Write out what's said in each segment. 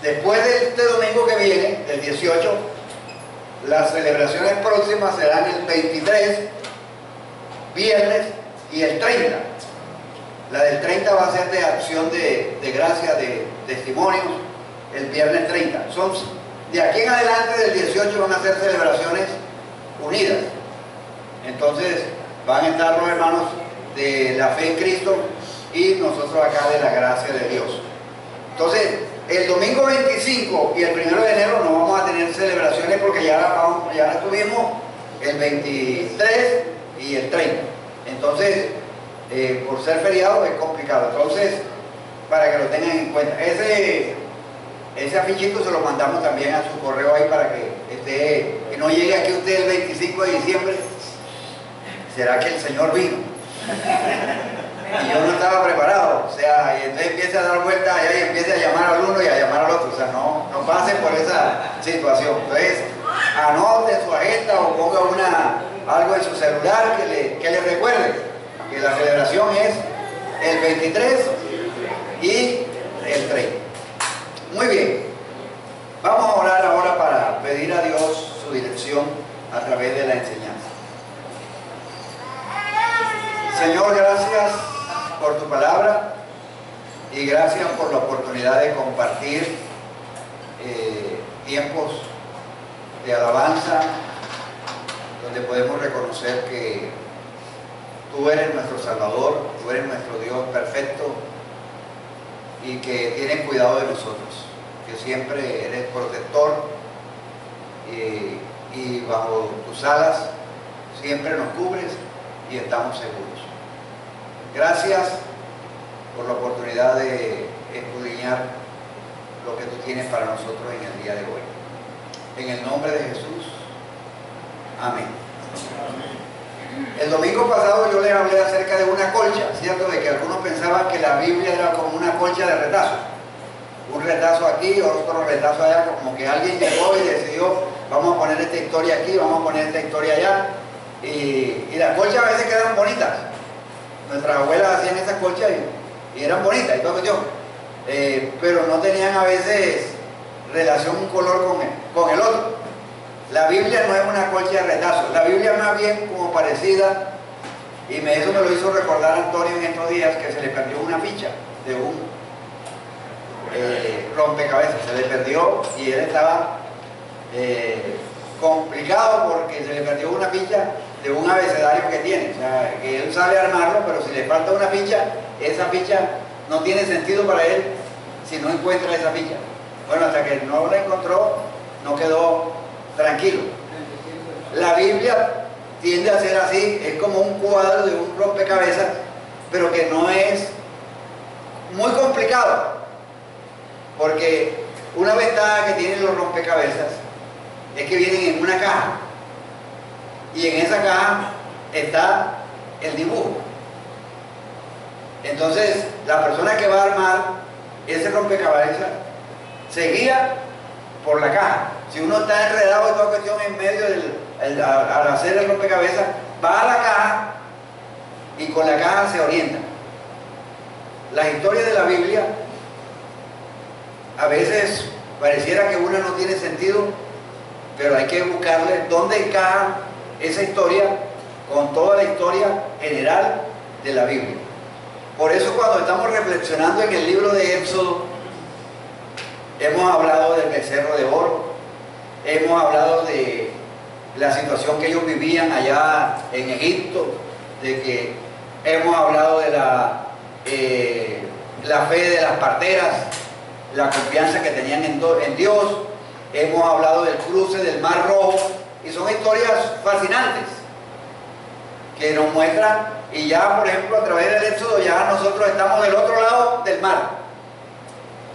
después de este domingo que viene, el 18, las celebraciones próximas serán el 23, viernes, y el 30. La del 30 va a ser de acción de gracia, de testimonios, el viernes 30. De aquí en adelante, del 18, van a ser celebraciones unidas. Entonces, van a estar los hermanos de la fe en Cristo y nosotros acá de la gracia de Dios. Entonces, el domingo 25 y el 1 de enero no vamos a tener celebraciones porque ya tuvimos el 23 y el 30. Entonces, por ser feriado es complicado. Entonces, para que lo tengan en cuenta, ese afichito se lo mandamos también a su correo ahí para que no llegue aquí usted el 25 de diciembre. ¿Será que el Señor vino? Y yo no estaba preparado, o sea, y entonces empieza a dar vueltas allá y empieza a llamar al uno y a llamar al otro, o sea, no pase por esa situación. Entonces, anote su agenda o ponga algo en su celular que le recuerde que la celebración es el 23 y el 30. Muy bien, vamos a orar ahora para pedir a Dios su dirección a través de la enseñanza. Señor, gracias por tu palabra y gracias por la oportunidad de compartir tiempos de alabanza donde podemos reconocer que tú eres nuestro Salvador, tú eres nuestro Dios perfecto y que tienes cuidado de nosotros, que siempre eres protector y bajo tus alas siempre nos cubres y estamos seguros. Gracias por la oportunidad de escudriñar lo que tú tienes para nosotros en el día de hoy. En el nombre de Jesús, amén. El domingo pasado yo les hablé acerca de una colcha, ¿cierto? De que algunos pensaban que la Biblia era como una colcha de retazos. Un retazo aquí, otro retazo allá, como que alguien llegó y decidió, vamos a poner esta historia aquí, vamos a poner esta historia allá. Y las colchas a veces quedan bonitas. Nuestras abuelas hacían esas colchas y eran bonitas y toda cuestión. Pero no tenían a veces relación un color con el otro. La Biblia no es una colcha de retazos. La Biblia es más bien como parecida, y eso me lo hizo recordar Antonio en estos días, que se le perdió una ficha de un rompecabezas. Se le perdió y él estaba complicado porque se le perdió una ficha de un abecedario que tiene, o sea, que él sabe armarlo, pero si le falta una ficha, esa ficha no tiene sentido para él si no encuentra esa ficha. Bueno, hasta que no la encontró, no quedó tranquilo. La Biblia tiende a ser así, es como un cuadro de un rompecabezas, pero que no es muy complicado, porque una ventaja que tienen los rompecabezas es que vienen en una caja. Y en esa caja está el dibujo. Entonces, la persona que va a armar ese rompecabezas se guía por la caja. Si uno está enredado en toda cuestión en medio al hacer el rompecabezas, va a la caja y con la caja se orienta. Las historias de la Biblia a veces pareciera que una no tiene sentido, pero hay que buscarle dónde encaja esa historia con toda la historia general de la Biblia. Por eso cuando estamos reflexionando en el libro de Éxodo, hemos hablado del becerro de oro, hemos hablado de la situación que ellos vivían allá en Egipto, de que hemos hablado de la fe de las parteras, la confianza que tenían en Dios, hemos hablado del cruce del Mar Rojo, y son historias fascinantes que nos muestran, y ya por ejemplo a través del Éxodo ya nosotros estamos del otro lado del mar,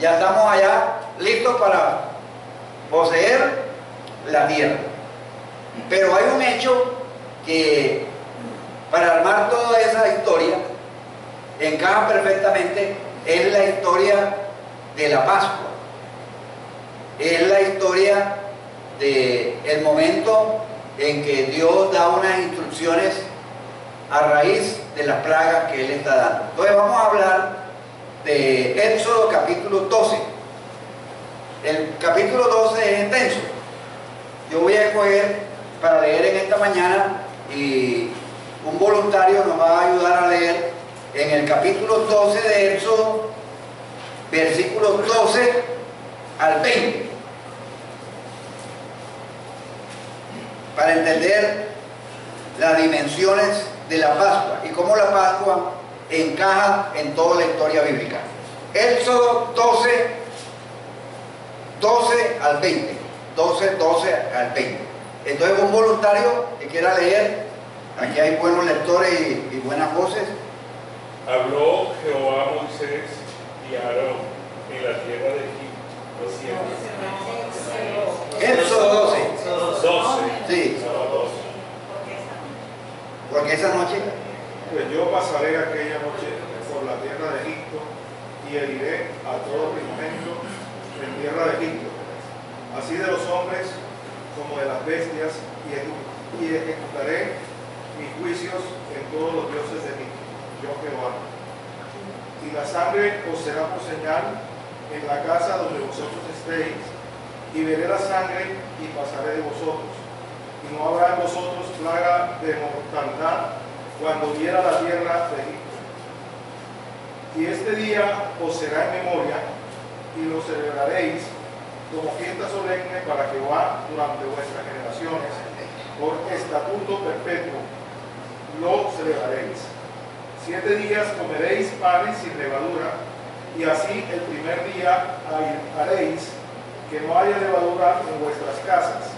ya estamos allá listos para poseer la tierra. Pero hay un hecho que para armar toda esa historia encaja perfectamente, es la historia de la Pascua, es la historia del momento en que Dios da unas instrucciones a raíz de las plagas que Él está dando. Entonces vamos a hablar de Éxodo capítulo 12. El capítulo 12 es extenso. Yo voy a escoger para leer en esta mañana y un voluntario nos va a ayudar a leer en el capítulo 12 de Éxodo, versículos 12 al 20, para entender las dimensiones de la Pascua y cómo la Pascua encaja en toda la historia bíblica. Éxodo 12, 12 al 20. 12 al 20. Entonces, un voluntario que quiera leer, aquí hay buenos lectores y buenas voces. Habló Jehová a Moisés y a Aarón en la tierra de Egipto, diciendo. Éxodo 12. 12. Sí. Porque esa noche. Pues yo pasaré aquella noche por la tierra de Egipto y heriré a todo primogénito en tierra de Egipto, así de los hombres como de las bestias, y ejecutaré mis juicios en todos los dioses de Egipto, yo Jehová. Y la sangre os será por señal en la casa donde vosotros estéis, y veré la sangre y pasaré de vosotros, y no habrá en vosotros plaga de mortandad cuando viera la tierra de Egipto. Y este día os será en memoria, y lo celebraréis como fiesta solemne para Jehová durante vuestras generaciones, por estatuto perpetuo lo celebraréis. 7 días comeréis panes sin levadura, y así el primer día haréis que no haya levadura en vuestras casas,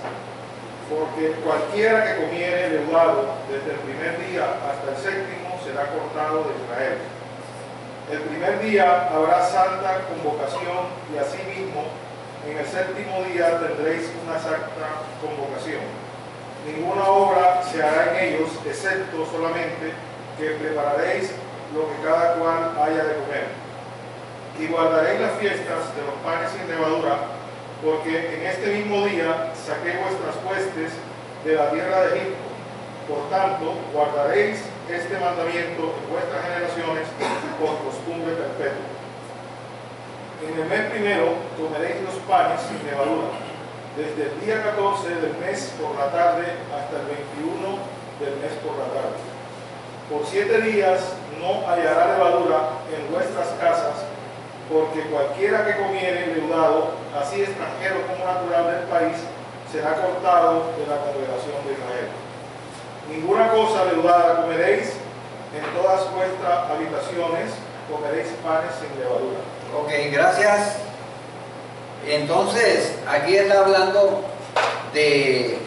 porque cualquiera que comiere leudado desde el primer día hasta el séptimo será cortado de Israel. El primer día habrá santa convocación, y asimismo en el séptimo día tendréis una santa convocación. Ninguna obra se hará en ellos, excepto solamente que prepararéis lo que cada cual haya de comer. Y guardaréis las fiestas de los panes sin levadura, porque en este mismo día saqué vuestras huestes de la tierra de Egipto. Por tanto, guardaréis este mandamiento en vuestras generaciones por costumbre perpetua. En el mes primero comeréis los panes sin levadura, desde el día 14 del mes por la tarde hasta el 21 del mes por la tarde. Por 7 días no hallará levadura en vuestras casas, porque cualquiera que comiere leudado, así extranjero como natural del país, será cortado de la congregación de Israel. Ninguna cosa leudada comeréis, en todas vuestras habitaciones comeréis panes sin levadura. Ok, gracias. Entonces, aquí está hablando de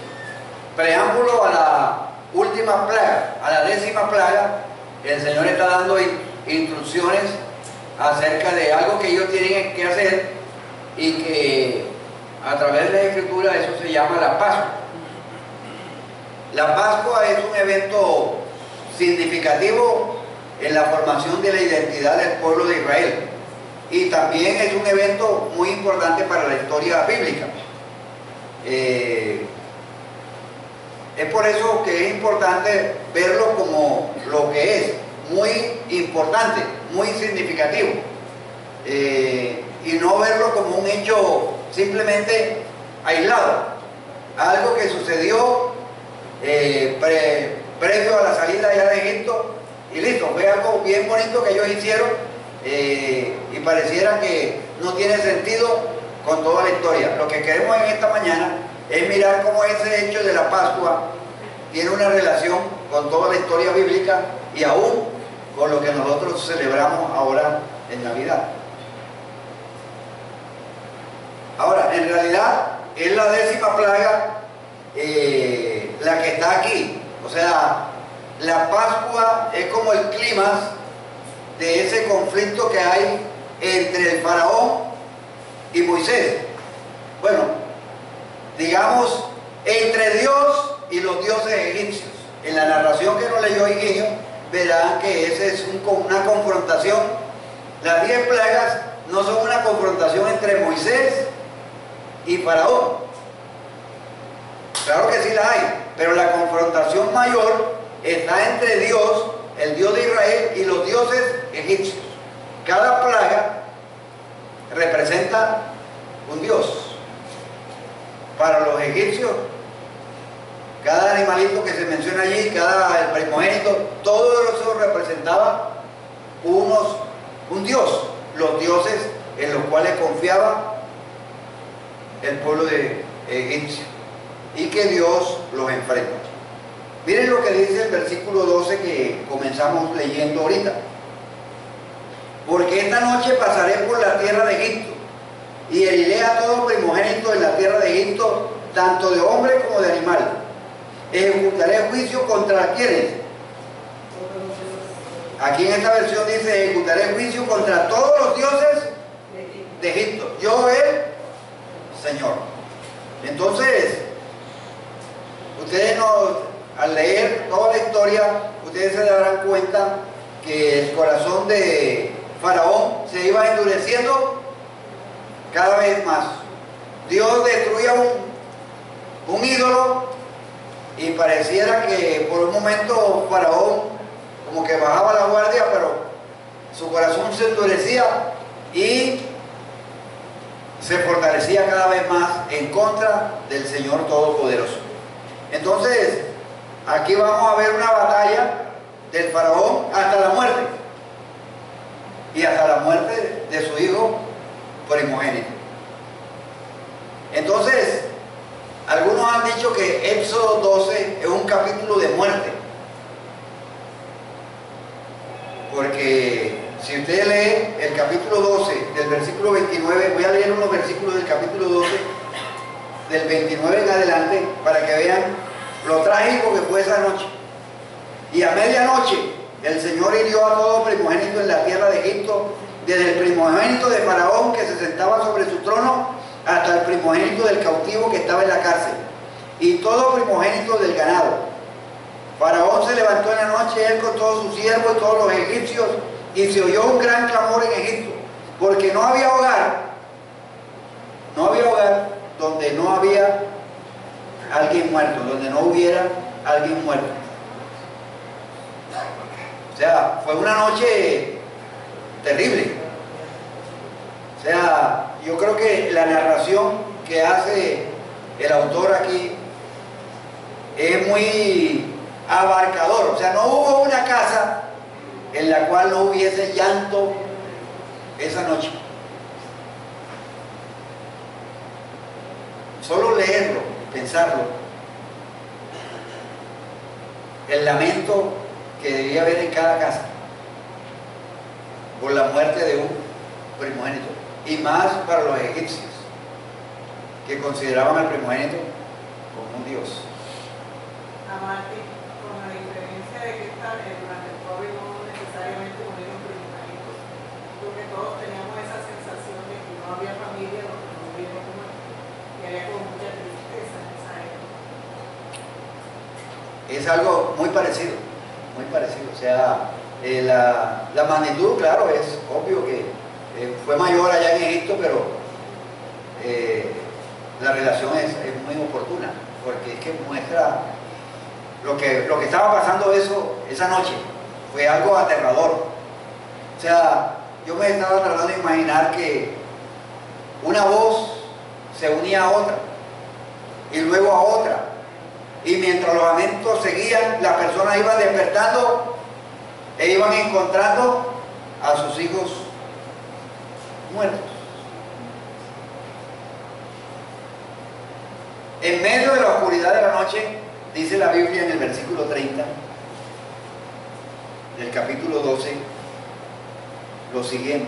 preámbulo a la última plaga, a la 10ª plaga. El Señor está dando instrucciones acerca de algo que ellos tienen que hacer y que a través de la Escritura eso se llama la Pascua. La Pascua es un evento significativo en la formación de la identidad del pueblo de Israel, y también es un evento muy importante para la historia bíblica. Es por eso que es importante verlo como lo que es, muy importante, muy significativo, y no verlo como un hecho simplemente aislado, algo que sucedió previo a la salida allá de Egipto y listo. Fue algo bien bonito que ellos hicieron, y pareciera que no tiene sentido con toda la historia. Lo que queremos en esta mañana es mirar cómo ese hecho de la Pascua tiene una relación con toda la historia bíblica y aún con lo que nosotros celebramos ahora en Navidad. Ahora, en realidad es la 10ª plaga la que está aquí. O sea, la Pascua es como el clímax de ese conflicto que hay entre el faraón y Moisés. Bueno, digamos, entre Dios y los dioses egipcios. En la narración que nos leyó Higinio, verán que esa es una confrontación. Las 10 plagas no son una confrontación entre Moisés y faraón. Claro que sí la hay, pero la confrontación mayor está entre Dios, el Dios de Israel, y los dioses egipcios. Cada plaga representa un dios. Para los egipcios, cada animalito que se menciona allí, el primogénito, todo eso representaba un dios, los dioses en los cuales confiaba el pueblo de egipcio, y que Dios los enfrenta. Miren lo que dice el versículo 12 que comenzamos leyendo ahorita. Porque esta noche pasaré por la tierra de Egipto, y heriré a todo primogénito en la tierra de Egipto, tanto de hombre como de animal. Ejecutaré juicio contra quienes. Aquí en esta versión dice: ejecutaré juicio contra todos los dioses de Egipto. Yo, el Señor. Entonces, ustedes al leer toda la historia, ustedes se darán cuenta que el corazón de Faraón se iba endureciendo cada vez más. Dios destruía un ídolo y pareciera que por un momento Faraón como que bajaba la guardia, pero su corazón se endurecía y se fortalecía cada vez más en contra del Señor Todopoderoso. Entonces, aquí vamos a ver una batalla del Faraón hasta la muerte, y hasta la muerte de su hijo primogénito. Entonces, algunos han dicho que Éxodo 12 es un capítulo de muerte, porque si usted lee el capítulo 12 del versículo 29, voy a leer unos versículos del capítulo 12 del 29 en adelante para que vean lo trágico que fue esa noche. Y a medianoche el Señor hirió a todo primogénito en la tierra de Egipto, desde el primogénito de Faraón que se sentaba sobre su trono hasta el primogénito del cautivo que estaba en la cárcel, y todo primogénito del ganado. Faraón se levantó en la noche, él con todos sus siervos y todos los egipcios, y se oyó un gran clamor en Egipto, porque no había hogar donde no había alguien muerto, donde no hubiera alguien muerto. O sea, fue una noche terrible. O sea, yo creo que la narración que hace el autor aquí es muy abarcador. O sea, no hubo una casa en la cual no hubiese llanto esa noche. Solo leerlo, pensarlo, el lamento que debía haber en cada casa por la muerte de un primogénito, y más para los egipcios, que consideraban al primogénito como un dios. Amarte, con la diferencia de que durante el COVID no necesariamente murieron primogénitos, porque todos teníamos esa sensación de que no había familia, los que no hubieron muerto, y había como mucha tristeza en esa época. Es algo muy parecido, o sea, la magnitud, claro, es obvio que fue mayor allá en Egipto, pero la relación es muy oportuna, porque es que muestra lo que estaba pasando esa noche. Fue algo aterrador. O sea, yo me estaba tratando de imaginar que una voz se unía a otra, y luego a otra, y mientras los lamentos seguían, las personas iban despertando e iban encontrando a sus hijos muertos. En medio de la oscuridad de la noche, dice la Biblia en el versículo 30 del capítulo 12, lo siguiente: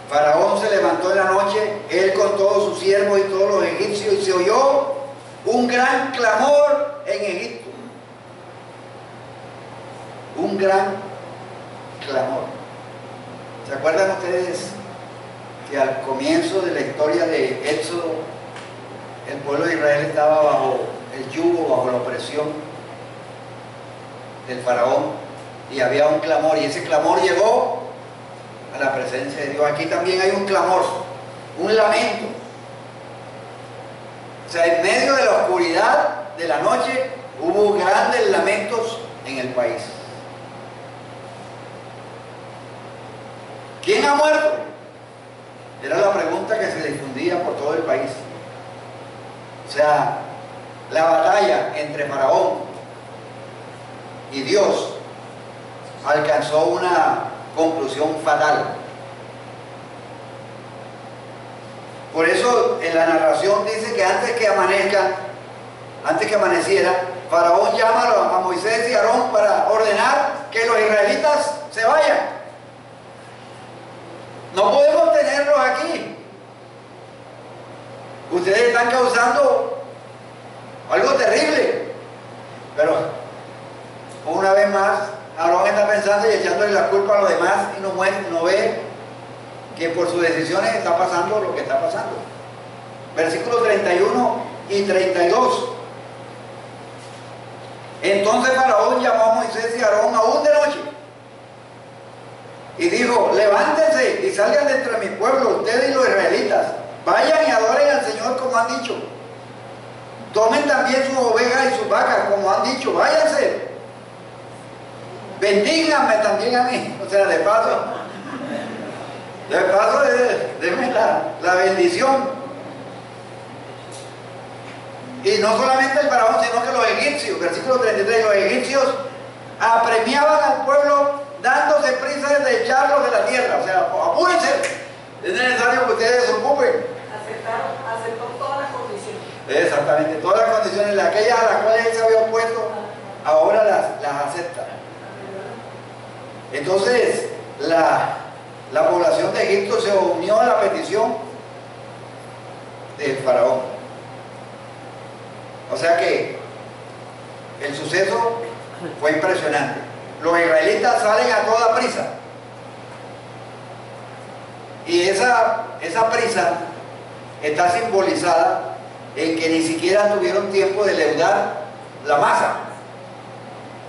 Faraón se levantó en la noche, él con todos sus siervos y todos los egipcios, y se oyó un gran clamor en Egipto. Un gran clamor. ¿Se acuerdan ustedes que al comienzo de la historia de Éxodo, el pueblo de Israel estaba bajo el yugo, bajo la opresión del faraón, y había un clamor, y ese clamor llegó a la presencia de Dios? Aquí también hay un clamor, un lamento. O sea, en medio de la oscuridad de la noche hubo grandes lamentos en el país. ¿Quién ha muerto? Era la pregunta que se difundía por todo el país. O sea, la batalla entre Faraón y Dios alcanzó una conclusión fatal. Por eso en la narración dice que antes que amaneciera, Faraón llama a Moisés y Aarón para ordenar que los israelitas se vayan. No podemos tenerlos aquí. Ustedes están causando algo terrible. Pero una vez más, Aarón está pensando y echándole la culpa a los demás y no ve que por sus decisiones está pasando lo que está pasando. Versículos 31 y 32. Entonces Faraón llamó a Moisés y a Aarón aún de noche y dijo: levántense y salgan de entre mi pueblo, ustedes y los israelitas, vayan y adoren al Señor como han dicho. Tomen también sus ovejas y sus vacas como han dicho, váyanse. Bendíganme también a mí. O sea, de paso, denme la bendición. Y no solamente el faraón, sino que los egipcios, versículo 33, los egipcios apremiaban al pueblo dándose prisa de echarlos de la tierra. O sea, apúrense, es necesario que ustedes se ocupen. Aceptó todas las condiciones. Exactamente, todas las condiciones, aquellas a las cuales él se había opuesto, ahora las acepta. Entonces, la población de Egipto se unió a la petición del faraón. O sea que el suceso fue impresionante. Los israelitas salen a toda prisa. Y esa prisa está simbolizada en que ni siquiera tuvieron tiempo de leudar la masa.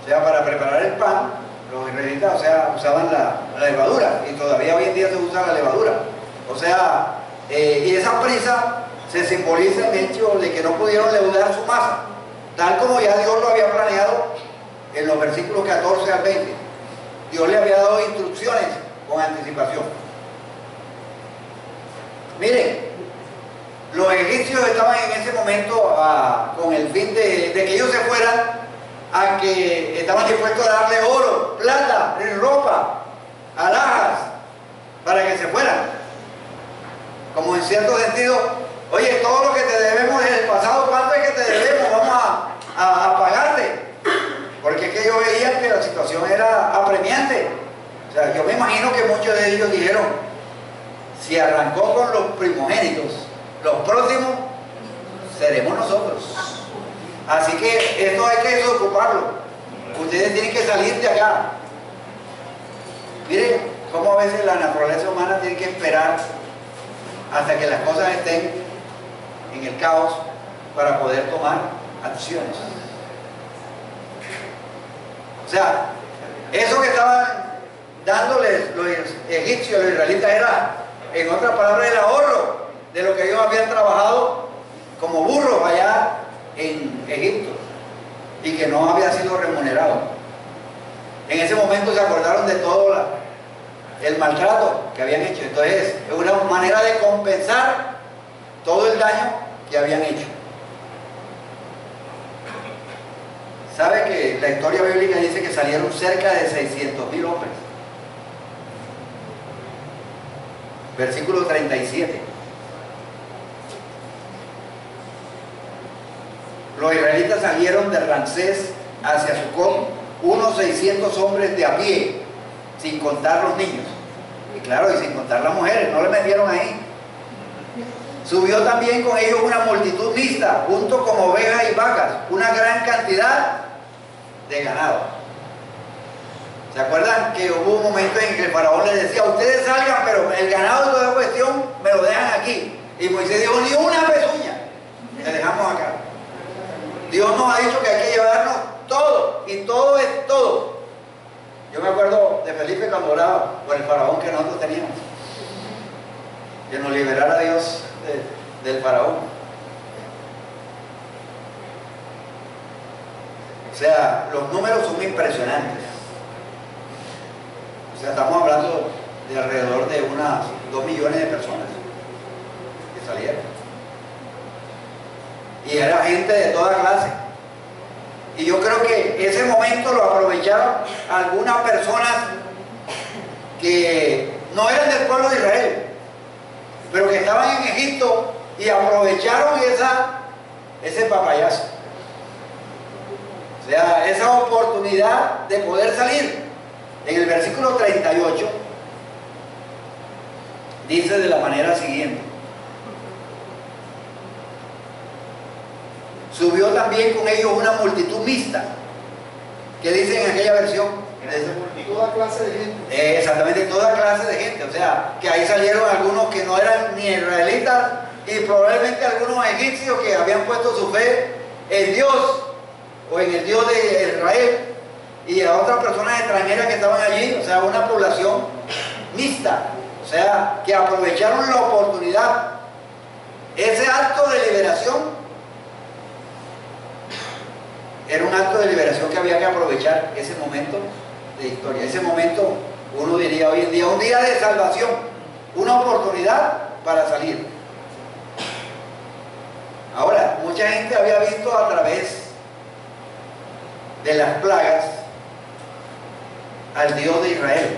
O sea, para preparar el pan, los israelitas, o sea, usaban la levadura, y todavía hoy en día se usa la levadura. O sea, y esa prisa se simboliza en el hecho de que no pudieron leudar su masa, tal como ya Dios lo había planeado en los versículos 14 al 20. Dios le había dado instrucciones con anticipación. Miren, los egipcios estaban en ese momento con el fin de que ellos se fueran, a que estaban dispuestos a darle oro, plata, ropa, alhajas, para que se fueran. Como en cierto sentido, oye, todo lo que te debemos del pasado, ¿cuánto es que te debemos? Vamos a pagarte. Porque es que ellos veían que la situación era apremiante. O sea, yo me imagino que muchos de ellos dijeron: si arrancó con los primogénitos, los próximos seremos nosotros. Así que esto hay que desocuparlo. Ustedes tienen que salir de acá. Miren cómo a veces la naturaleza humana tiene que esperar hasta que las cosas estén en el caos para poder tomar acciones. O sea, eso que estaban dándoles los egipcios, los israelitas, era, en otras palabras, el ahorro de lo que ellos habían trabajado como burros allá en Egipto y que no había sido remunerado. En ese momento se acordaron de todo el maltrato que habían hecho. Entonces es una manera de compensar todo el daño que habían hecho. ¿Sabe que la historia bíblica dice que salieron cerca de 600,000 hombres? Versículo 37. Los israelitas salieron de Ramsés hacia Sucot, unos 600 hombres de a pie, sin contar los niños. Y claro, y sin contar las mujeres, no le metieron ahí. Subió también con ellos una multitud mixta, junto con ovejas y vacas, una gran cantidad de ganado. ¿Se acuerdan que hubo un momento en que el faraón les decía: ustedes salgan, pero el ganado de toda cuestión me lo dejan aquí? Y Moisés dijo: ni una pezuña le dejamos acá. Dios nos ha dicho que hay que llevarnos todo, y todo es todo. Yo me acuerdo de Felipe cuando oraba por el faraón que nosotros teníamos, que nos liberara Dios del faraón. O sea, los números son impresionantes. O sea, estamos hablando de alrededor de unas 2 millones de personas. salieron. Y era gente de toda clase. Y yo creo que ese momento lo aprovecharon algunas personas que no eran del pueblo de Israel, pero que estaban en Egipto y aprovecharon ese papayazo. O sea, esa oportunidad de poder salir. En el versículo 38 dice de la manera siguiente: subió también con ellos una multitud mixta. ¿Qué dice en aquella versión? Toda clase de gente. Exactamente, toda clase de gente. O sea, que ahí salieron algunos que no eran ni israelitas y probablemente algunos egipcios que habían puesto su fe en Dios o en el Dios de Israel, y a otras personas extranjeras que estaban allí. O sea, una población mixta. O sea, que aprovecharon la oportunidad. Ese acto de liberación era un acto de liberación que había que aprovechar, ese momento de historia, ese momento, uno diría hoy en día, un día de salvación, una oportunidad para salir. Ahora, mucha gente había visto a través de las plagas al Dios de Israel,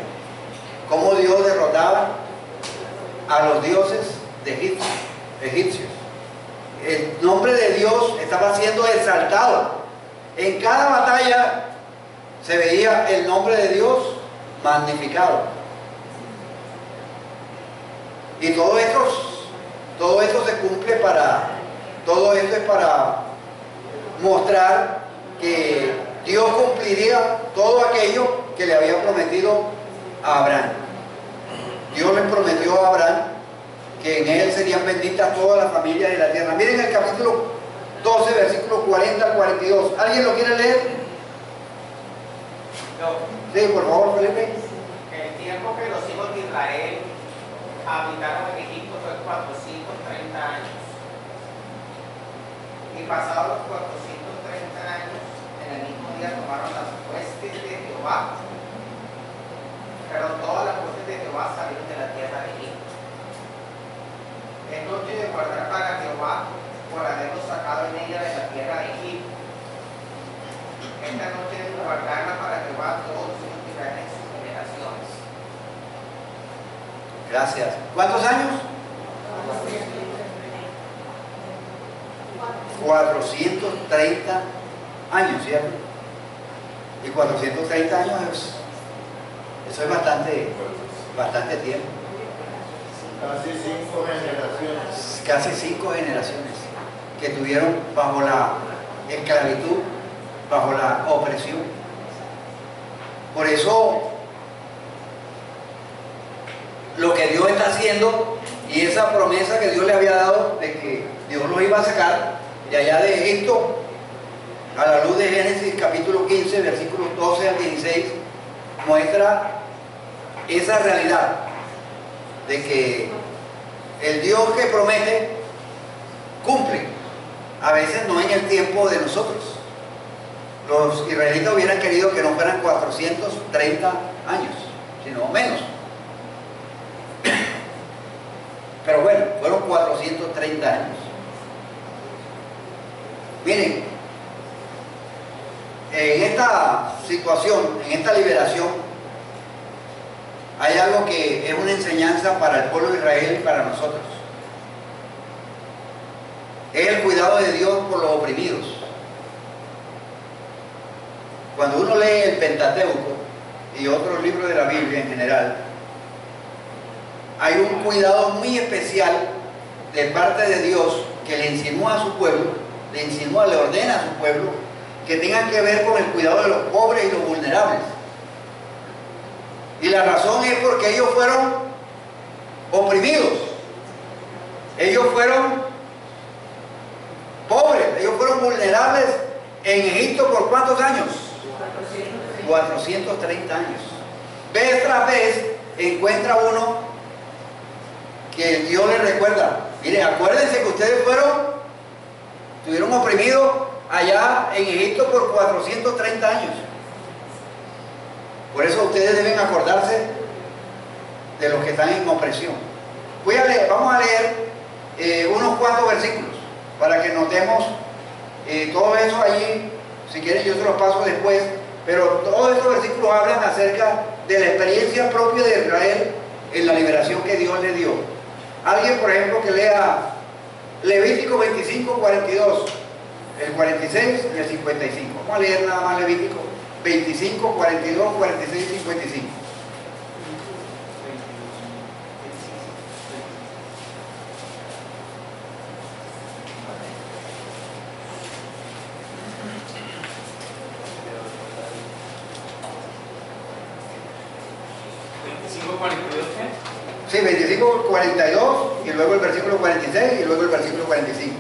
cómo Dios derrotaba a los dioses de egipcios. El nombre de Dios estaba siendo exaltado. En cada batalla se veía el nombre de Dios magnificado. Y todo esto se cumple todo esto es para mostrar que Dios cumpliría todo aquello que le había prometido a Abraham. Dios le prometió a Abraham que en él serían benditas todas las familias de la tierra. Miren el capítulo 12, versículos 40 al 42. ¿Alguien lo quiere leer? Sí, por favor, Felipe. El tiempo que los hijos de Israel habitaron en Egipto fue 430 años. Y pasados los 430 años, en el mismo día tomaron las huestes de Jehová. Pero todas las huestes de Jehová salieron de la tierra de Egipto. Es noche de guardar para Jehová por haberlos sacado en ella de la tierra de Egipto. Esta noche deben guardarla para Jehová todos los hijos de Israel en sus generaciones. Gracias. ¿Cuántos años? 430 años, ¿cierto? Y 430 años eso es bastante tiempo. Casi 5 generaciones. Casi 5 generaciones que estuvieron bajo la esclavitud, bajo la opresión. Por eso, lo que Dios está haciendo y esa promesa que Dios le había dado de que Dios los iba a sacar de allá de Egipto, a la luz de Génesis capítulo 15, versículos 12 al 16, muestra esa realidad de que el Dios que promete cumple, a veces no en el tiempo de nosotros. Los israelitas hubieran querido que no fueran 430 años, sino menos. Pero bueno, fueron 430 años. Miren, en esta situación, en esta liberación, hay algo que es una enseñanza para el pueblo de Israel y para nosotros. Es el cuidado de Dios por los oprimidos. Cuando uno lee el Pentateuco y otros libros de la Biblia en general, hay un cuidado muy especial de parte de Dios que le insinúa a su pueblo, le ordena a su pueblo, que tengan que ver con el cuidado de los pobres y los vulnerables. Y la razón es porque ellos fueron oprimidos. Ellos fueron pobres, ellos fueron vulnerables en Egipto ¿por cuántos años? 430 años. Vez tras vez encuentra uno que Dios les recuerda. Miren, acuérdense que ustedes estuvieron oprimidos allá en Egipto por 430 años. Por eso ustedes deben acordarse de los que están en opresión. Vamos a leer unos cuantos versículos para que notemos todo eso allí. Si quieren yo se los paso después, pero todos estos versículos hablan acerca de la experiencia propia de Israel en la liberación que Dios le dio. Alguien, por ejemplo, que lea Levítico 25, 42, el 46 y el 55. Vamos a leer nada más Levítico 25, 42, 46 y 55. Sí, 25, 42 y luego el versículo 46 y luego el versículo 45.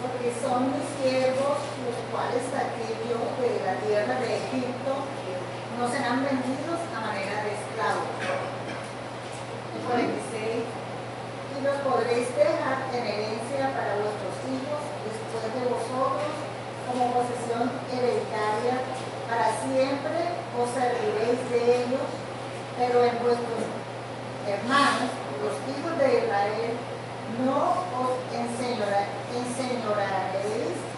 Porque son mis siervos, los cuales saqué yo de la tierra de Egipto, no serán vendidos a manera de esclavos. El 46. Y los podréis dejar en herencia para vuestros hijos después de vosotros, como posesión hereditaria, para siempre os serviréis de ellos, pero en vuestros hermanos, los hijos de Israel, no os enseñorearéis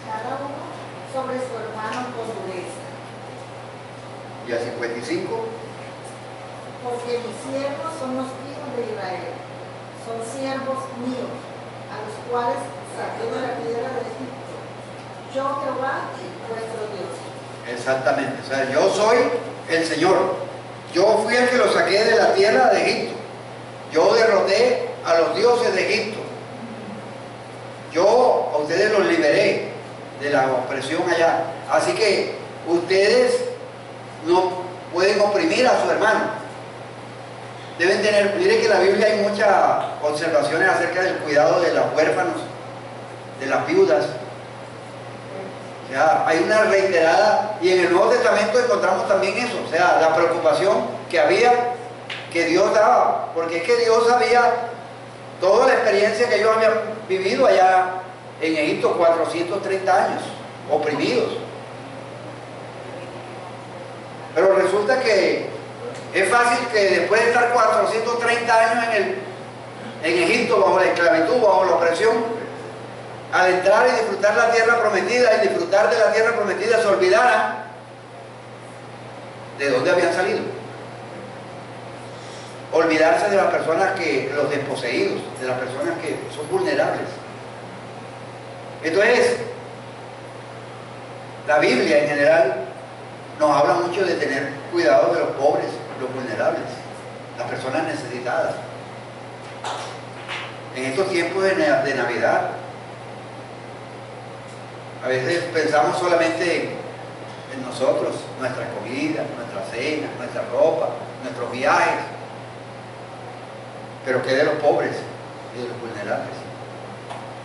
cada uno sobre su hermano con dureza. Y al 55. Porque mis siervos son los hijos de Israel, son siervos míos, a los cuales saqué de la tierra de Egipto. Yo, Jehová, vuestro Dios. Exactamente, o sea, yo soy el Señor. Yo fui el que los saqué de la tierra de Egipto. Yo derroté a los dioses de Egipto. Yo a ustedes los liberé de la opresión allá. Así que ustedes no pueden oprimir a su hermano. Deben tener, mire que en la Biblia hay muchas observaciones acerca del cuidado de los huérfanos, de las viudas. O sea, hay una reiterada, y en el Nuevo Testamento encontramos también eso, o sea, la preocupación que había, que Dios daba, porque es que Dios sabía toda la experiencia que ellos habían vivido allá en Egipto, 430 años, oprimidos. Pero resulta que es fácil que después de estar 430 años en Egipto, bajo la esclavitud, bajo la opresión, al entrar y disfrutar la tierra prometida y disfrutar de la tierra prometida, se olvidaran de dónde habían salido. Olvidarse de las personas los desposeídos, de las personas que son vulnerables. Entonces, la Biblia en general nos habla mucho de tener cuidado de los pobres, los vulnerables, las personas necesitadas. En estos tiempos de Navidad, a veces pensamos solamente en nosotros, nuestra comida, nuestra cena, nuestra ropa, nuestros viajes. Pero ¿qué de los pobres y de los vulnerables?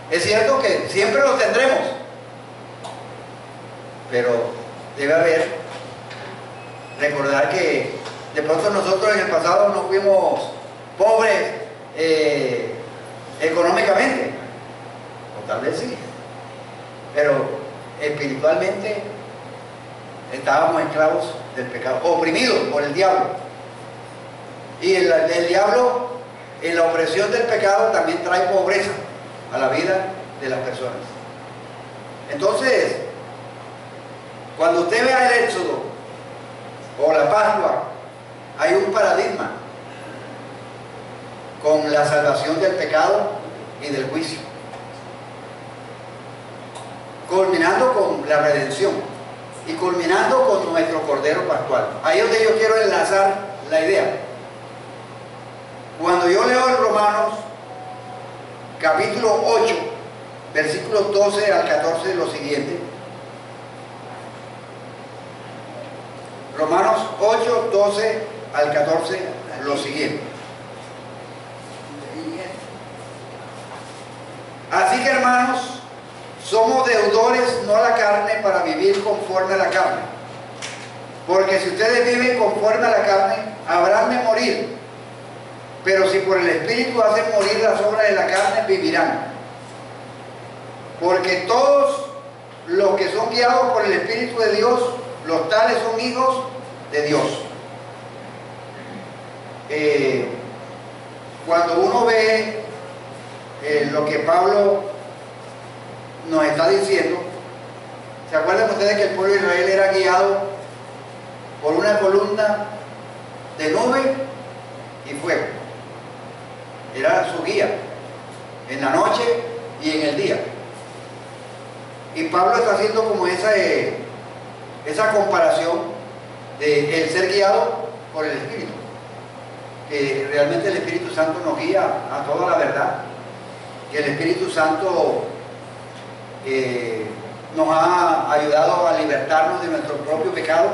Es cierto que siempre los tendremos, pero debe recordar que de pronto nosotros en el pasado no fuimos pobres económicamente, o tal vez sí, pero espiritualmente estábamos esclavos del pecado, oprimidos por el diablo. Y el diablo, en la opresión del pecado, también trae pobreza a la vida de las personas. Entonces, cuando usted vea el Éxodo o la Pascua, hay un paradigma con la salvación del pecado y del juicio, culminando con la redención y culminando con nuestro Cordero Pascual. Ahí es donde yo quiero enlazar la idea. Cuando yo leo en Romanos capítulo 8 versículos 12 al 14 lo siguiente. Romanos 8, 12 al 14 lo siguiente. Así que, hermanos, somos deudores no a la carne para vivir conforme a la carne. Porque si ustedes viven conforme a la carne, habrán de morir. Pero si por el Espíritu hacen morir las obras de la carne, vivirán. Porque todos los que son guiados por el Espíritu de Dios, los tales son hijos de Dios. Cuando uno ve lo que Pablo nos está diciendo. ¿Se acuerdan ustedes que el pueblo de Israel era guiado por una columna de nube y fuego? Era su guía en la noche y en el día. Y Pablo está haciendo como esa comparación de el ser guiado por el Espíritu, que realmente el Espíritu Santo nos guía a toda la verdad, que el Espíritu Santo nos ha ayudado a libertarnos de nuestro propio pecado,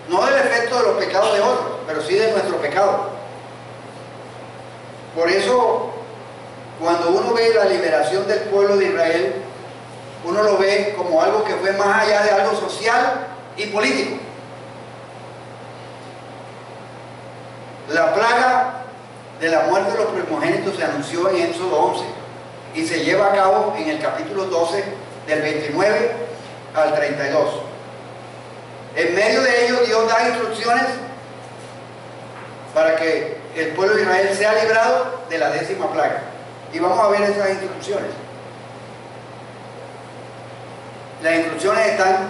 no del efecto de los pecados de otros, pero sí de nuestro pecado. Por eso, cuando uno ve la liberación del pueblo de Israel, uno lo ve como algo que fue más allá de algo social y político. La plaga de la muerte de los primogénitos se anunció en Éxodo 11 y se lleva a cabo en el capítulo 12 del 29 al 32. En medio de ello Dios da instrucciones para que el pueblo de Israel sea librado de la 10ª plaga. Y vamos a ver esas instrucciones. Las instrucciones están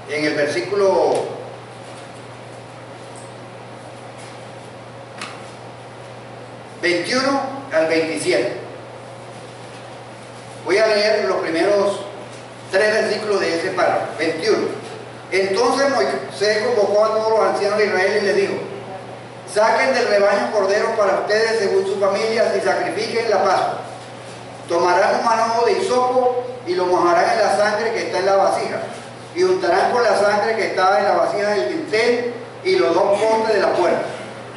en el versículo 21 al 27. Voy a leer los primeros 3 versículos de ese párrafo. 21. Entonces Moisés convocó a todos los ancianos de Israel y les dijo: saquen del rebaño corderos para ustedes según sus familias y sacrifiquen la Pascua. Tomarán un manojo de hisopo y lo mojarán en la sangre que está en la vasija, y untarán con la sangre que está en la vasija del dintel y los 2 postes de la puerta.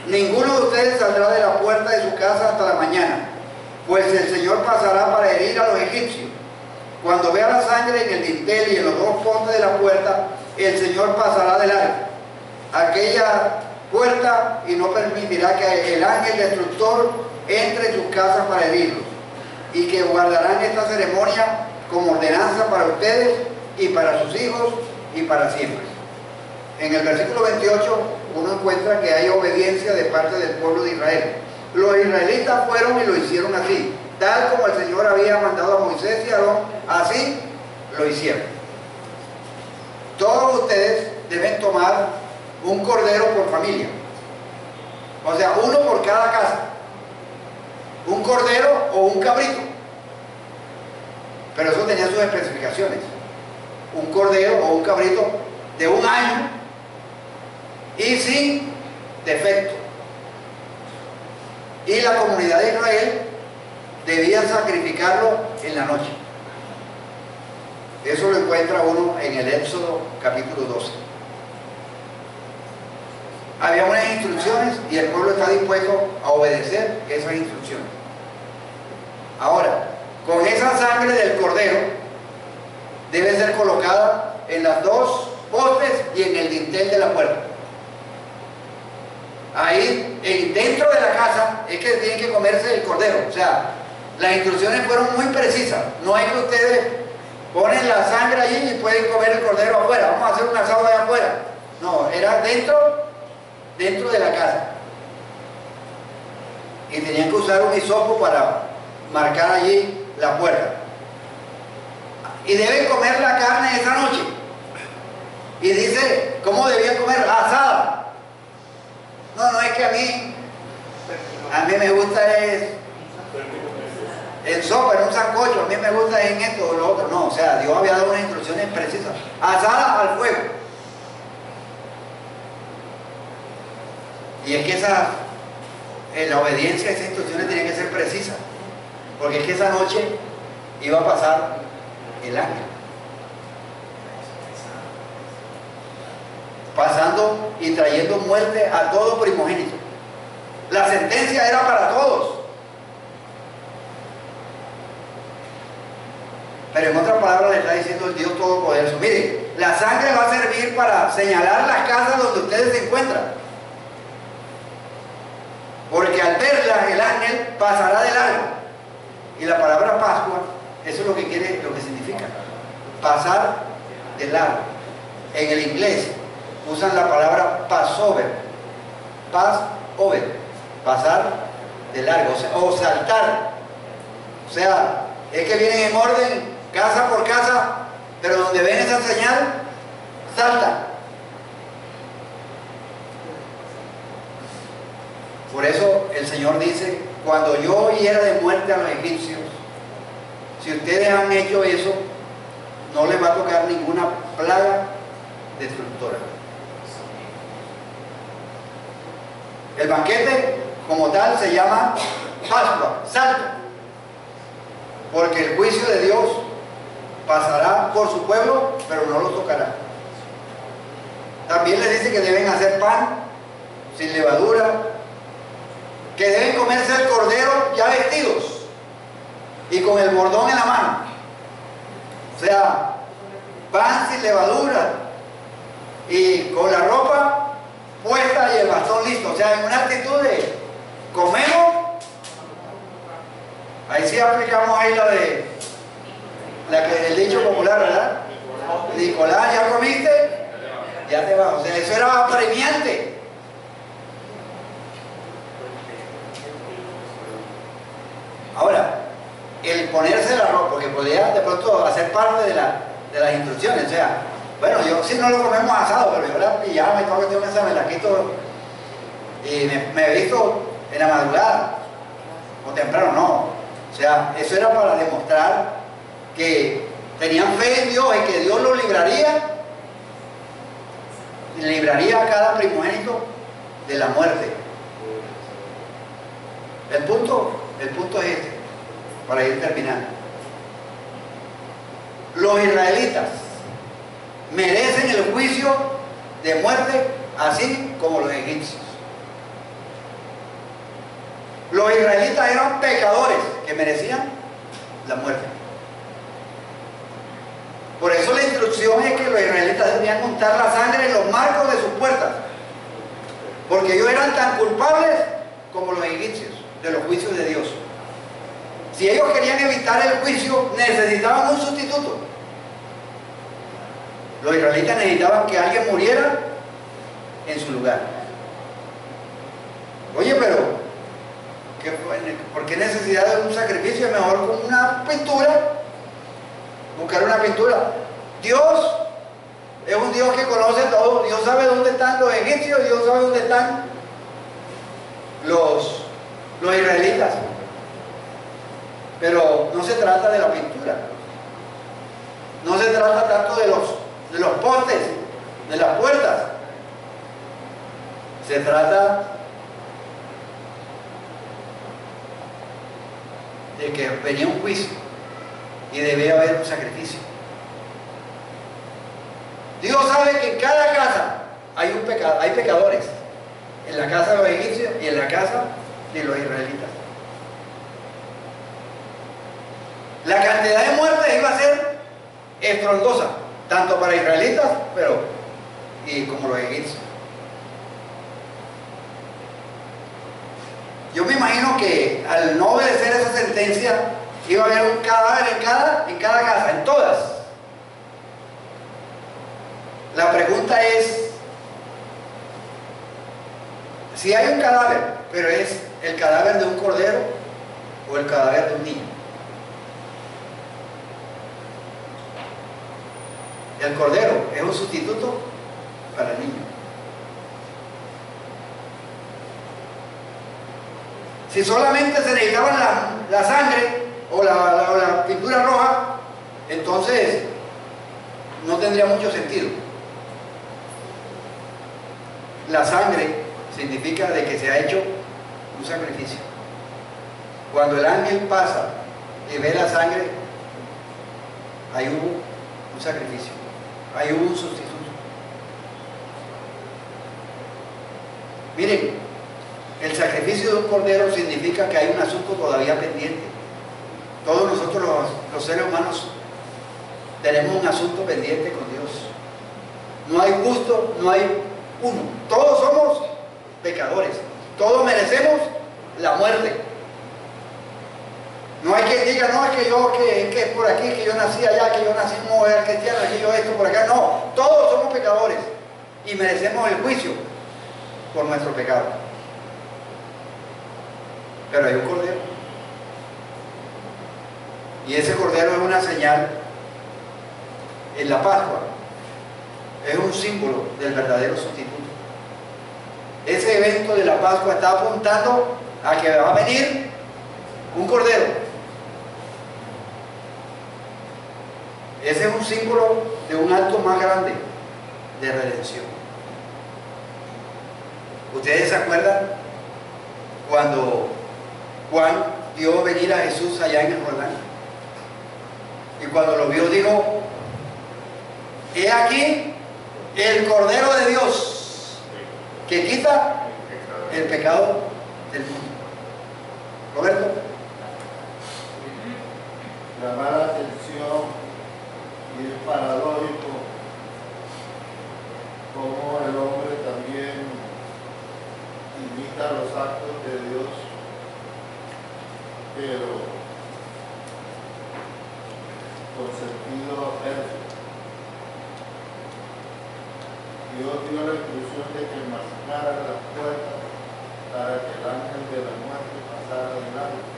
Ninguno de ustedes saldrá de la puerta de su casa hasta la mañana, pues el Señor pasará para herir a los egipcios. Cuando vea la sangre en el dintel y en los 2 postes de la puerta, el Señor pasará de largo aquella puerta y no permitirá que el ángel destructor entre en sus casas para herirlos, y que guardarán esta ceremonia como ordenanza para ustedes y para sus hijos y para siempre. En el versículo 28 uno encuentra que hay obediencia de parte del pueblo de Israel. Los israelitas fueron y lo hicieron así, tal como el Señor había mandado a Moisés y a Aarón, así lo hicieron. Todos ustedes deben tomar un cordero por familia, o sea, uno por cada casa, un cordero o un cabrito, pero eso tenía sus especificaciones. Un cordero o un cabrito de 1 año y sin defecto, y la comunidad de Israel debía sacrificarlo en la noche. Eso lo encuentra uno en el Éxodo capítulo 12. Había unas instrucciones y el pueblo está dispuesto a obedecer esas instrucciones. Ahora, con esa sangre del cordero debe ser colocada en las 2 postes y en el dintel de la puerta. Ahí, dentro de la casa, es que tienen que comerse el cordero. O sea, las instrucciones fueron muy precisas. No es que ustedes ponen la sangre allí y pueden comer el cordero afuera. Vamos a hacer un asado allá afuera. No, era dentro de la casa. Y tenían que usar un hisopo para marcar allí la puerta. Y deben comer la carne esa noche. Y dice, ¿cómo debían comer? Asada. No es que a mí me gusta es en sopa, en un sancocho, a mí me gusta en esto o lo otro. No, o sea, Dios había dado unas instrucciones precisas. Asada al fuego. Y es que la obediencia a esas instrucciones tiene que ser precisa, porque es que esa noche iba a pasar el ángel, pasando y trayendo muerte a todo primogénito. La sentencia era para todos, pero en otras palabras le está diciendo el Dios Todopoderoso: mire, la sangre va a servir para señalar las casas donde ustedes se encuentran, porque al verla el ángel pasará de largo. Y la palabra Pascua, eso es lo que significa pasar de largo. En el inglés usan la palabra Passover, pasar de largo, o saltar. O sea, es que vienen en orden, casa por casa, pero donde ven esa señal, saltan. Por eso el Señor dice, cuando yo hiera de muerte a los egipcios, si ustedes han hecho eso, no les va a tocar ninguna plaga destructora. El banquete como tal se llama Pascua, Salto, porque el juicio de Dios pasará por su pueblo, pero no lo tocará. También les dice que deben hacer pan sin levadura, que deben comerse el cordero ya vestidos y con el bordón en la mano. O sea, pan sin levadura y con la ropa puesta y el bastón listo. O sea, en una actitud de comemos. Ahí sí aplicamos ahí el dicho popular, ¿verdad? Nicolás, ¿ya comiste? Ya te vas. O sea, eso era apremiante. Ahora, el ponerse la ropa, porque podía de pronto hacer parte de las instrucciones. O sea, bueno, yo sí no lo comemos asado, pero yo la pijama y todo lo que tengo esa me la quito y me he visto en la madrugada o temprano, no. O sea, eso era para demostrar que tenían fe en Dios y que Dios los libraría a cada primogénito de la muerte. El punto es este, para ir terminando. Los israelitas merecen el juicio de muerte así como los egipcios. Los israelitas eran pecadores que merecían la muerte. Por eso la instrucción es que los israelitas debían untar la sangre en los marcos de sus puertas, porque ellos eran tan culpables como los egipcios de los juicios de Dios. Si ellos querían evitar el juicio, necesitaban un sustituto. Los israelitas necesitaban que alguien muriera en su lugar. Oye, pero ¿por qué necesidad de un sacrificio? Es mejor con una pintura, buscar una pintura. Dios es un Dios que conoce todo. Dios sabe dónde están los egipcios, Dios sabe dónde están los israelitas. Pero no se trata de la pintura, no se trata tanto de los postes, de las puertas. Se trata de que venía un juicio y debía haber un sacrificio. Dios sabe que en cada casa hay pecadores, en la casa de los egipcios y en la casa de los israelitas. La cantidad de muertes iba a ser estrondosa, tanto para israelitas y como los egipcios. Yo me imagino que al no obedecer esa sentencia iba a haber un cadáver en cada casa, en todas. La pregunta es si hay un cadáver, pero es el cadáver de un cordero o el cadáver de un niño. El cordero es un sustituto para el niño. Si solamente se necesitaba la sangre o la pintura roja, entonces no tendría mucho sentido. La sangre significa de que se ha hecho un sacrificio. Cuando el ángel pasa y ve la sangre, ahí hubo un sacrificio, ahí hubo un sustituto. Miren, el sacrificio de un cordero significa que hay un asunto todavía pendiente. Todos nosotros los seres humanos tenemos un asunto pendiente con Dios. No hay justo, no hay uno. Todos somos pecadores. Todos merecemos la muerte. No hay quien diga, no, es que es por aquí, que yo nací allá, que yo nací en un hogar cristiano, que yo esto por acá. No, todos somos pecadores y merecemos el juicio por nuestro pecado. pero hay un cordero. Y ese cordero es una señal en la Pascua. Es un símbolo del verdadero sustituto. Ese evento de la Pascua está apuntando a que va a venir un cordero. Ese es un símbolo de un acto más grande de redención. ¿Ustedes se acuerdan cuando Juan vio venir a Jesús allá en el Jordán? Y cuando lo vio dijo: he aquí el Cordero de Dios que quita el pecado del mundo. Roberto. Llamar la atención, y es paradójico cómo el hombre también imita los actos de Dios, pero con sentido perfecto. Dios dio la instrucción de que marcaran las puertas para que el ángel de la muerte pasara adelante.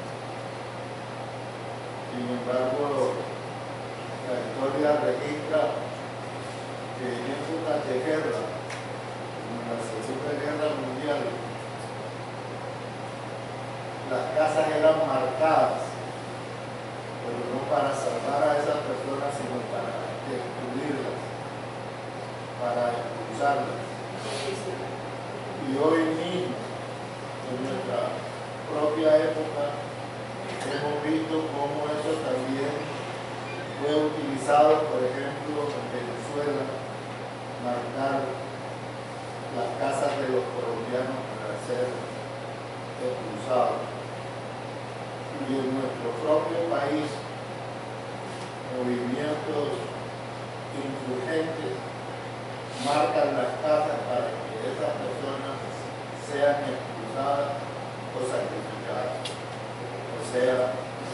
Sin embargo, la historia registra que en épocas de guerra, en la Segunda Guerra Mundial, las casas eran marcadas, pero no para salvar a esas personas, sino para destruirlas, para expulsarlas. Y hoy mismo, en nuestra propia época, hemos visto cómo eso también fue utilizado, por ejemplo, en Venezuela, marcar las casas de los colombianos para ser expulsados. Y en nuestro propio país, movimientos insurgentes marcan las casas para que esas personas sean expulsadas o sacrificadas. O sea,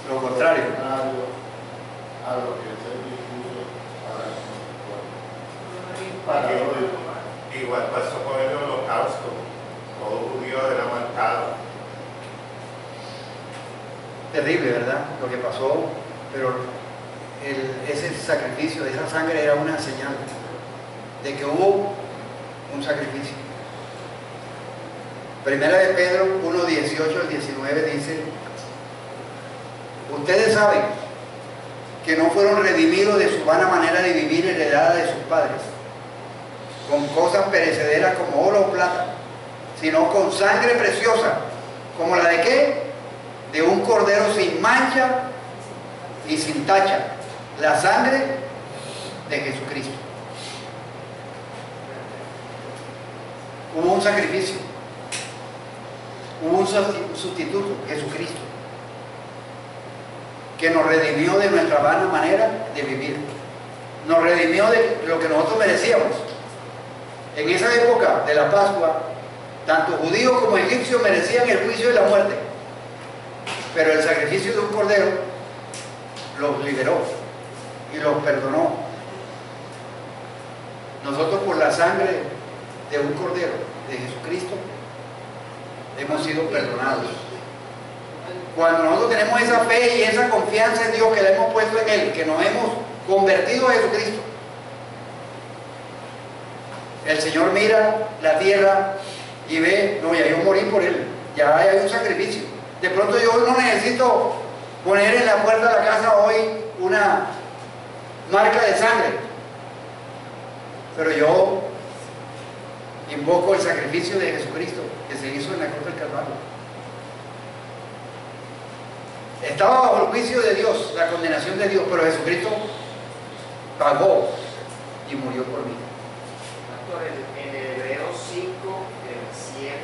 Lo contrario. a lo que se dispuso para nuestro pueblo. Para hoy. Igual pasó con el Holocausto. Todo judío era marcado. Terrible, ¿verdad? Lo que pasó, pero ese sacrificio, esa sangre era una señal de que hubo un sacrificio. Primera de Pedro 1, 18 al 19 dice: ustedes saben que no fueron redimidos de su vana manera de vivir heredada de sus padres, con cosas perecederas como oro o plata, sino con sangre preciosa, como la de ¿qué? De un cordero sin mancha y sin tacha, la sangre de Jesucristo. Hubo un sacrificio, hubo un sustituto, Jesucristo, que nos redimió de nuestra vana manera de vivir, nos redimió de lo que nosotros merecíamos. En esa época de la Pascua, tanto judíos como egipcios merecían el juicio y la muerte, pero el sacrificio de un cordero los liberó y los perdonó. Nosotros, por la sangre de un cordero, de Jesucristo, hemos sido perdonados. Cuando nosotros tenemos esa fe y esa confianza en Dios, que la hemos puesto en Él, que nos hemos convertido a Jesucristo, el Señor mira la tierra y ve: no, ya yo morí por Él, ya hay un sacrificio. De pronto yo no necesito poner en la puerta de la casa hoy una marca de sangre, pero yo invoco el sacrificio de Jesucristo que se hizo en la cruz del Calvario. Estaba bajo el juicio de Dios, la condenación de Dios, pero Jesucristo pagó y murió por mí. Pastor, en Hebreos 5, del 7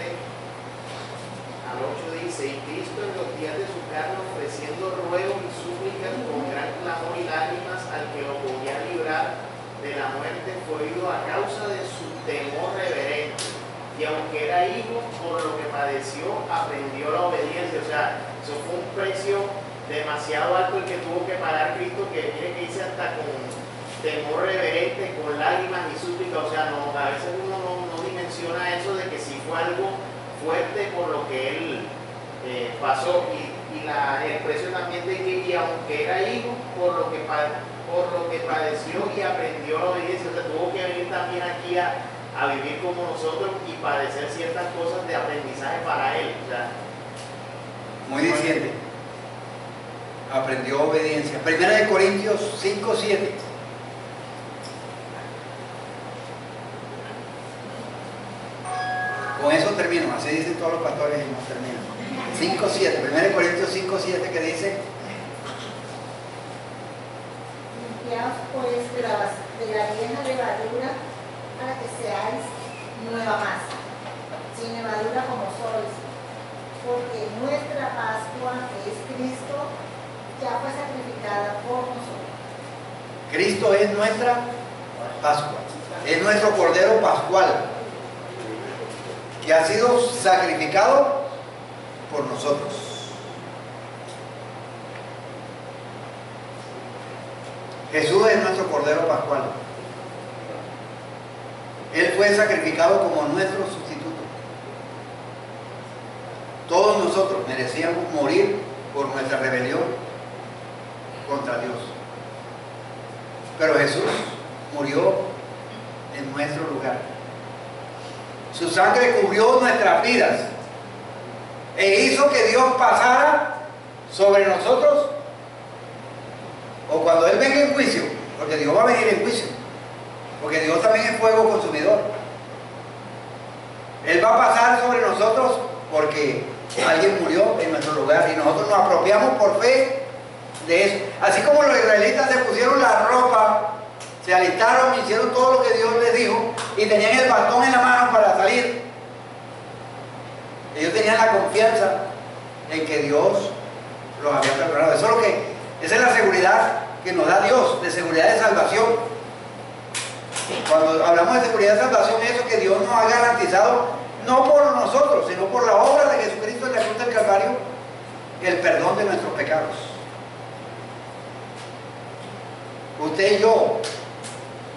al 8 dice: y Cristo en los días de su carne, ofreciendo ruegos y súplicas con gran clamor y lágrimas al que lo podía librar de la muerte, fue oído a causa de su temor reverente, y aunque era hijo, por lo que padeció, aprendió la obediencia. O sea, eso fue un precio demasiado alto el que tuvo que pagar Cristo, que mire que dice hasta con temor reverente, con lágrimas y súplicas. O sea, no, a veces uno no dimensiona eso de que sí fue algo fuerte por lo que él pasó. Y el precio también de que, y aunque era hijo, por lo que padeció y aprendió la obediencia, o sea, tuvo que venir también aquí a vivir como nosotros y padecer ciertas cosas de aprendizaje para él. O sea, muy diciente. Aprendió obediencia. 1 Corintios 5:7. Con eso termino, así dicen todos los pastores y nos terminan. 5:7, 1 Corintios 5:7, que dice: limpiaos pues de la vieja levadura para que seáis nueva masa, sin levadura como sois, porque nuestra Pascua, que es Cristo, ya fue sacrificada por nosotros. Cristo es nuestra Pascua, es nuestro Cordero Pascual, que ha sido sacrificado por nosotros. Jesús es nuestro Cordero Pascual. Él fue sacrificado como nuestro sustituto. Todos nosotros merecíamos morir por nuestra rebelión contra Dios. Pero Jesús murió en nuestro lugar. Su sangre cubrió nuestras vidas e hizo que Dios pasara sobre nosotros, o cuando Él venga en juicio, porque Dios va a venir en juicio, porque Dios también es fuego consumidor. Él va a pasar sobre nosotros porque alguien murió en nuestro lugar y nosotros nos apropiamos por fe de eso. Así como los israelitas se pusieron la ropa, se alistaron, hicieron todo lo que Dios les dijo y tenían el bastón en la mano para salir. Ellos tenían la confianza en que Dios los había perdonado. Esa es la seguridad que nos da Dios, de seguridad de salvación. Cuando hablamos de seguridad de salvación, es eso que Dios nos ha garantizado, no por nosotros, sino por la obra de Jesucristo en la cruz del Calvario, el perdón de nuestros pecados. Usted y yo,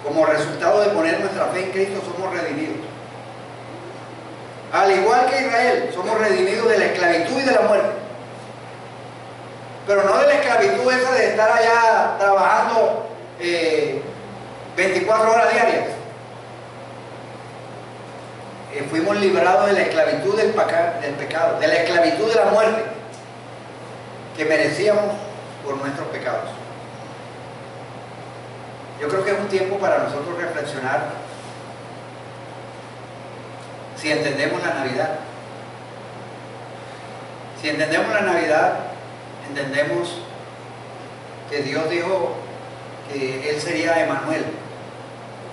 como resultado de poner nuestra fe en Cristo, somos redimidos. Al igual que Israel, somos redimidos de la esclavitud y de la muerte. Pero no de la esclavitud esa de estar allá trabajando 24 horas diarias. Fuimos librados de la esclavitud del pecado, de la esclavitud de la muerte que merecíamos por nuestros pecados. Yo creo que es un tiempo para nosotros reflexionar si entendemos la Navidad. Si entendemos la Navidad, entendemos que Dios dijo que Él sería Emmanuel,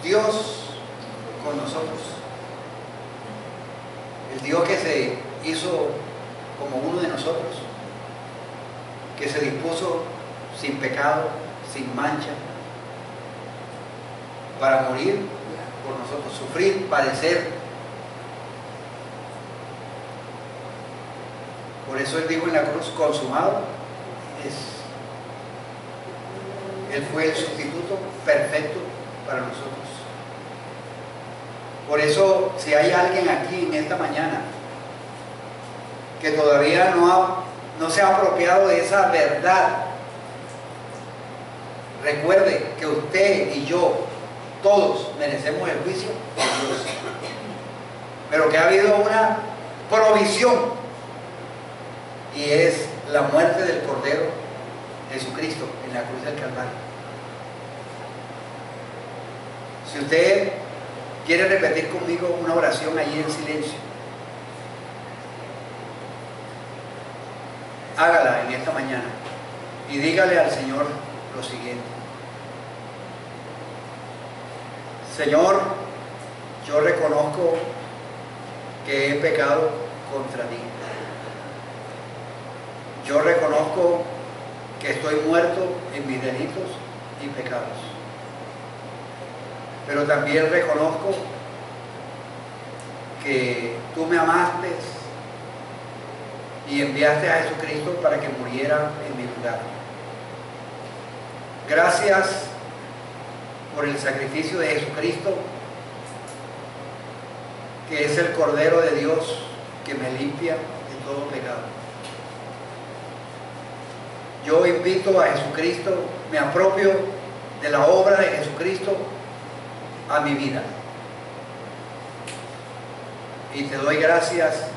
Dios con nosotros. El Dios que se hizo como uno de nosotros, que se dispuso sin pecado, sin mancha, para morir por nosotros, sufrir, padecer. Por eso Él dijo en la cruz: consumado es. Él fue el sustituto perfecto para nosotros. Por eso, si hay alguien aquí en esta mañana que todavía no se ha apropiado de esa verdad, recuerde que usted y yo, todos merecemos el juicio de Dios, pero que ha habido una provisión, y es la muerte del Cordero Jesucristo en la cruz del Calvario. Si usted quiere repetir conmigo una oración allí en silencio, hágala en esta mañana y dígale al Señor lo siguiente: Señor, yo reconozco que he pecado contra ti. Yo reconozco que estoy muerto en mis delitos y pecados. Pero también reconozco que tú me amaste y enviaste a Jesucristo para que muriera en mi lugar. Gracias por el sacrificio de Jesucristo, que es el Cordero de Dios que me limpia de todo pecado. yo invito a Jesucristo, me apropio de la obra de Jesucristo a mi vida. Y te doy gracias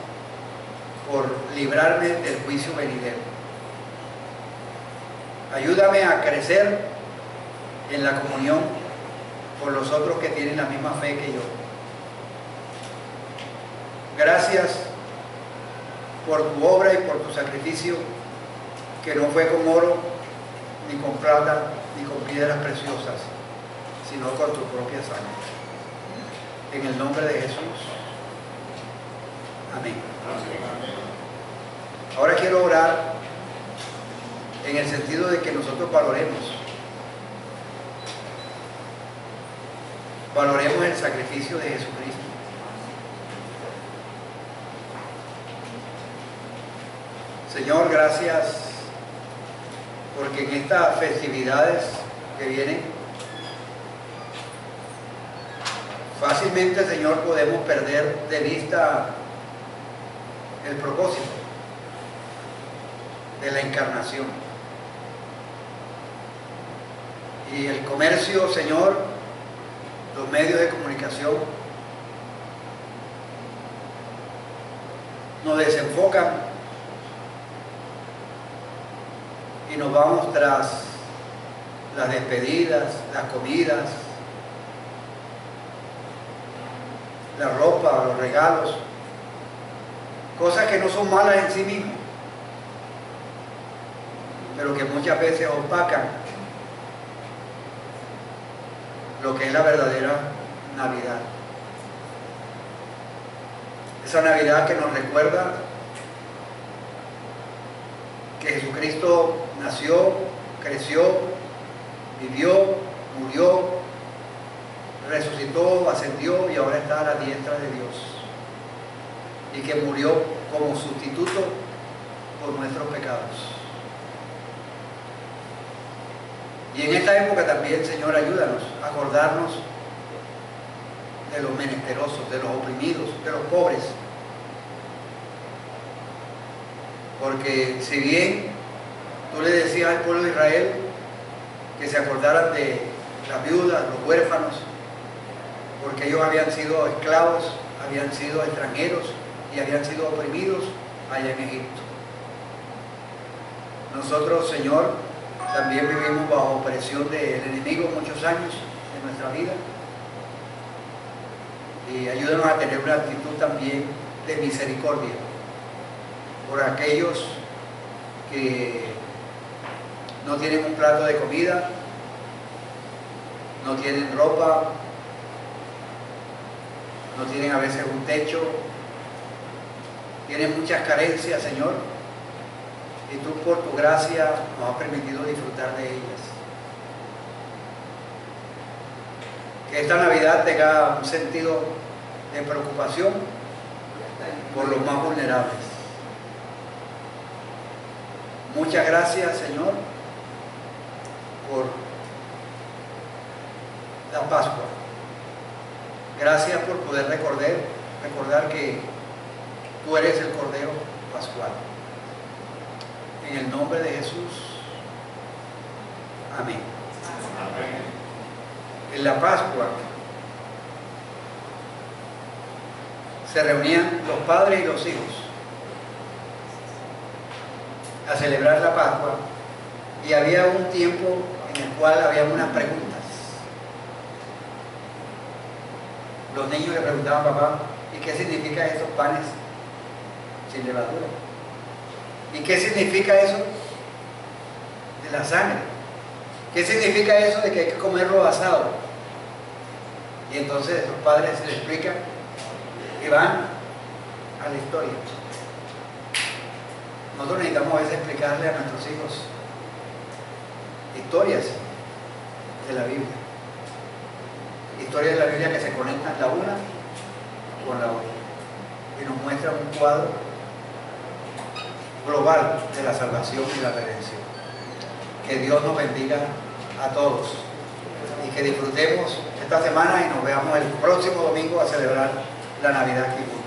por librarme del juicio venidero. Ayúdame a crecer en la comunión con los otros que tienen la misma fe que yo. Gracias por tu obra y por tu sacrificio, que no fue con oro, ni con plata, ni con piedras preciosas, sino con tu propia sangre. En el nombre de Jesús. Amén. Ahora quiero orar en el sentido de que nosotros valoremos el sacrificio de Jesucristo. Señor, gracias porque en estas festividades que vienen, fácilmente, Señor, podemos perder de vista el propósito de la encarnación. Y el comercio, Señor, los medios de comunicación nos desenfocan y nos vamos tras las despedidas, las comidas, la ropa, los regalos, cosas que no son malas en sí mismas, pero que muchas veces opacan lo que es la verdadera Navidad. Esa Navidad que nos recuerda que Jesucristo nació, creció, vivió, murió, resucitó, ascendió y ahora está a la diestra de Dios. Y que murió como sustituto por nuestros pecados. Y en esta época también, Señor, ayúdanos a acordarnos de los menesterosos, de los oprimidos, de los pobres. Porque si bien tú le decías al pueblo de Israel que se acordaran de las viudas, los huérfanos, porque ellos habían sido esclavos, habían sido extranjeros y habían sido oprimidos allá en Egipto. Nosotros, Señor, también vivimos bajo opresión del enemigo muchos años de nuestra vida. Y ayúdanos a tener una actitud también de misericordia por aquellos que no tienen un plato de comida, no tienen ropa, no tienen a veces un techo, tienen muchas carencias, Señor, y tú por tu gracia nos has permitido disfrutar de ellas. Que esta Navidad tenga un sentido de preocupación por los más vulnerables. Muchas gracias, Señor, por la Pascua. Gracias por poder recordar que tú eres el Cordero Pascual. En el nombre de Jesús. Amén. Amén. En la Pascua se reunían los padres y los hijos a celebrar la Pascua, y había un tiempo en el cual había unas preguntas. Los niños le preguntaban a papá, ¿y qué significa estos panes sin levadura? ¿Y qué significa eso de la sangre? ¿Qué significa eso de que hay que comerlo asado? Y entonces los padres se le explican y van a la historia. Nosotros necesitamos a veces explicarle a nuestros hijos historias de la Biblia. Historias de la Biblia que se conectan la una con la otra y nos muestran un cuadro global de la salvación y la redención. Que Dios nos bendiga a todos y que disfrutemos esta semana y nos veamos el próximo domingo a celebrar la Navidad aquí.